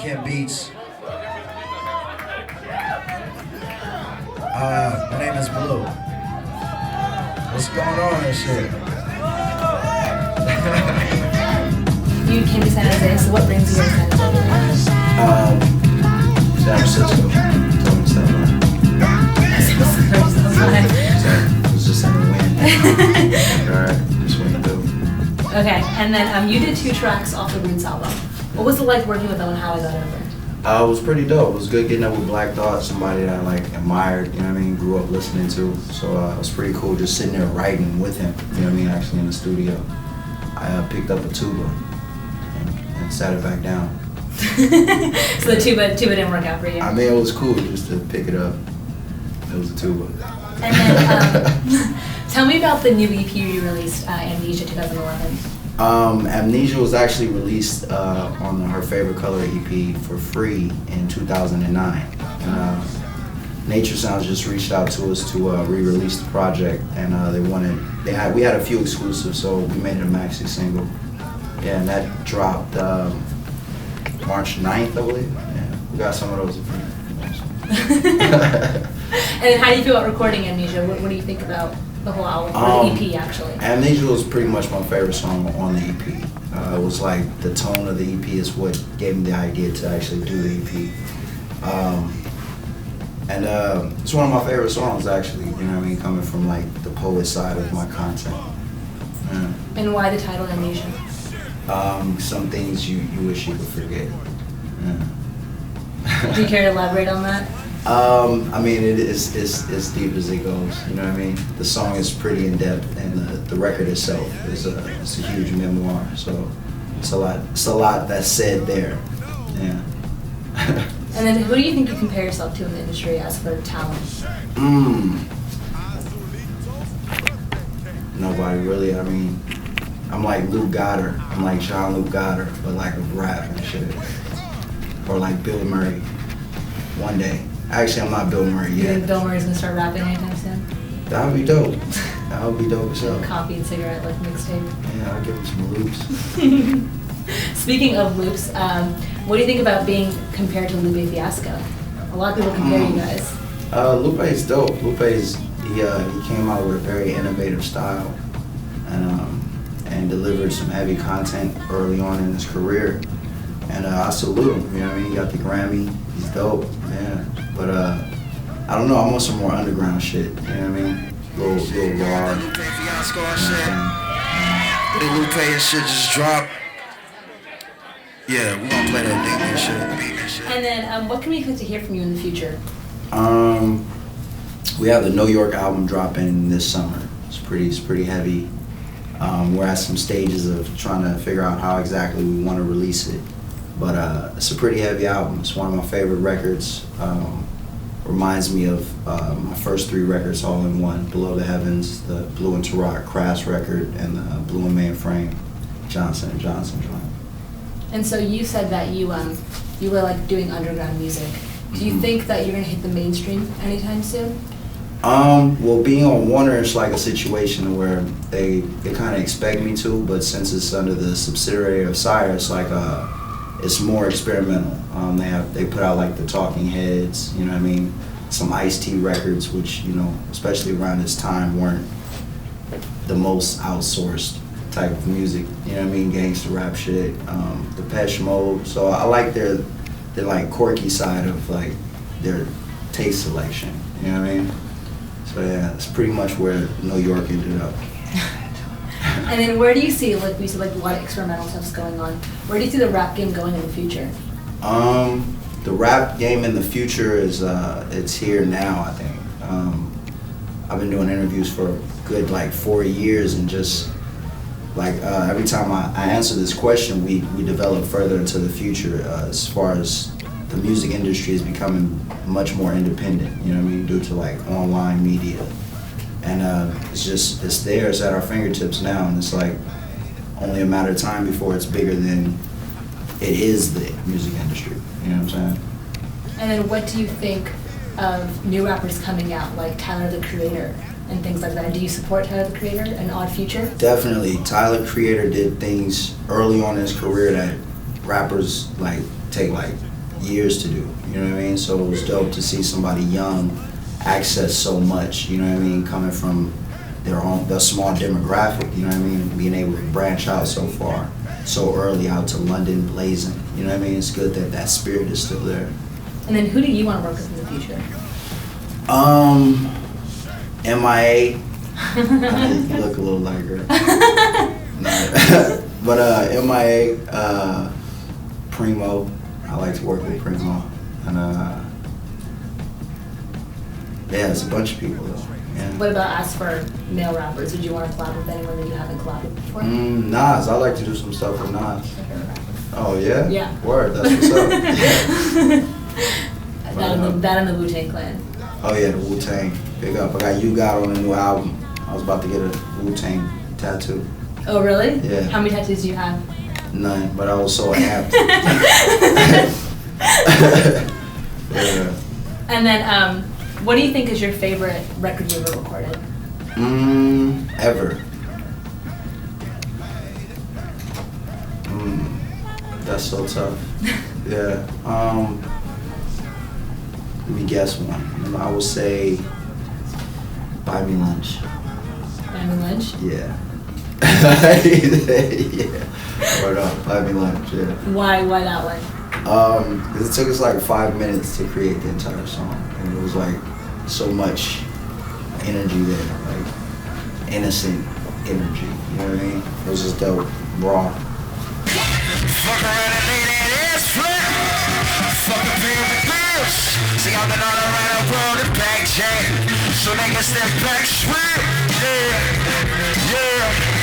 Beats. My name is Blue. What's going on and shit? You came to San Jose, so what brings you to San Jose? San Francisco. Told me to stop by. It was just in the wind. Alright, just what to do. Okay, and then you did 2 tracks off the Roots album. What was it like working with them and how I got over? It was pretty dope. It was good getting up with Black Thought, somebody that I like admired, you know what I mean, grew up listening to. So it was pretty cool just sitting there writing with him, you know what I mean, actually in the studio. I picked up a tuba and sat it back down. So the tuba didn't work out for you? I mean, it was cool just to pick it up. It was a tuba. And then tell me about the new EP you released, Amnesia 2011. Amnesia was actually released on her Favorite Color EP for free in 2009. And, Nature Sounds just reached out to us to re-release the project, and we had a few exclusives, so we made it a maxi single. Yeah, and that dropped March 9th, I believe. Yeah, we got some of those. And then how do you feel about recording Amnesia? What do you think about the whole album, or the EP actually? Amnesia was pretty much my favorite song on the EP. It was like the tone of the EP is what gave me the idea to actually do the EP. It's one of my favorite songs actually, you know what I mean, coming from like the poet side of my content. Yeah. And why the title Amnesia? Some things you wish you could forget. Yeah. Do you care to elaborate on that? I mean, it's deep as it goes, you know what I mean? The song is pretty in-depth, and the record itself is a huge memoir, so it's a lot that's said there, yeah. And then who do you think you compare yourself to in the industry as for talent? Nobody really, I mean, I'm like Luke Goddard, I'm like Jean-Luc Goddard, but like a rap and shit. Or like Bill Murray, one day. Actually, I'm not Bill Murray yet. You think Bill Murray's gonna start rapping anytime soon? That would be dope. That would be dope as hell. Coffee and cigarette like mixtape. Yeah, I'll give him some loops. Speaking of loops, what do you think about being compared to Lupe Fiasco? A lot of people compare you guys. Lupe is dope. Lupe is he came out with a very innovative style, and delivered some heavy content early on in his career. And I salute him, you know what I mean? He got the Grammy, he's dope, yeah. But I don't know, I want some more underground shit, you know what I mean? Little raw. Lupe Fiasco and shit. The Lupe and shit just dropped. Yeah, we gonna play that thing and shit. And then what can we expect to hear from you in the future? We have the New York album dropping this summer. It's pretty heavy. We're at some stages of trying to figure out how exactly we want to release it. But it's a pretty heavy album. It's one of my favorite records. Reminds me of my first 3 records all in one. Below the Heavens, the Blue and Tarot Crass record, and the Blue and Mainframe Johnson & Johnson joint. And so you said that you were like doing underground music. Do you think that you're gonna hit the mainstream anytime soon? Well, being on Warner, it's like a situation where they kind of expect me to, but since it's under the subsidiary of Sire, it's like it's more experimental. They put out like the Talking Heads, you know what I mean? Some Ice-T records, which, you know, especially around this time, weren't the most outsourced type of music, you know what I mean? Gangsta rap shit, Depeche Mode. So I like their like quirky side of like their taste selection, you know what I mean? So yeah, it's pretty much where New York ended up. And then where do you see, like we said, like a lot of experimental stuff's going on. Where do you see the rap game going in the future? The rap game in the future is it's here now, I think. I've been doing interviews for a good like 4 years, and just like every time I answer this question, we develop further into the future as far as the music industry is becoming much more independent, you know what I mean, due to like online media. And it's there, it's at our fingertips now, and it's like only a matter of time before it's bigger than it is the music industry, you know what I'm saying? And then what do you think of new rappers coming out, like Tyler the Creator and things like that? Do you support Tyler the Creator and Odd Future? Definitely. Tyler the Creator did things early on in his career that rappers like take like years to do. You know what I mean? So it was dope to see somebody young access so much. You know what I mean? Coming from the small demographic. You know what I mean? Being able to branch out so far, so early out to London blazing. You know what I mean? It's good that that spirit is still there. And then who do you want to work with in the future? M.I.A. You look a little like her. But M.I.A. Primo. I like to work with Primo. And yeah, it's a bunch of people though. Yeah. What about as for male rappers? Would you want to collab with anyone that you haven't collabed with before? Nas. I like to do some stuff with Nas. Oh yeah? Yeah. Word, that's what's up. That and the Wu-Tang Clan. Oh yeah, the Wu-Tang. Big up. I got U-Goddess on a new album. I was about to get a Wu-Tang tattoo. Oh really? Yeah. How many tattoos do you have? None, but I was so amped. Yeah. And then, what do you think is your favorite record you ever recorded? Ever. That's so tough. Yeah. Let me guess one. I would say Buy Me Lunch. Buy Me Lunch? Yeah. Yeah. Word up. Buy Me Lunch, yeah. Why that one? Because it took us like 5 minutes to create the entire song. And it was like so much energy there, like innocent energy, you know what I mean? It was just dope, raw. Fuck around and lay that ass flat. Fuck a pay the bills. See, I've been all around the world and back jam. So niggas step back, sweet. Yeah, yeah.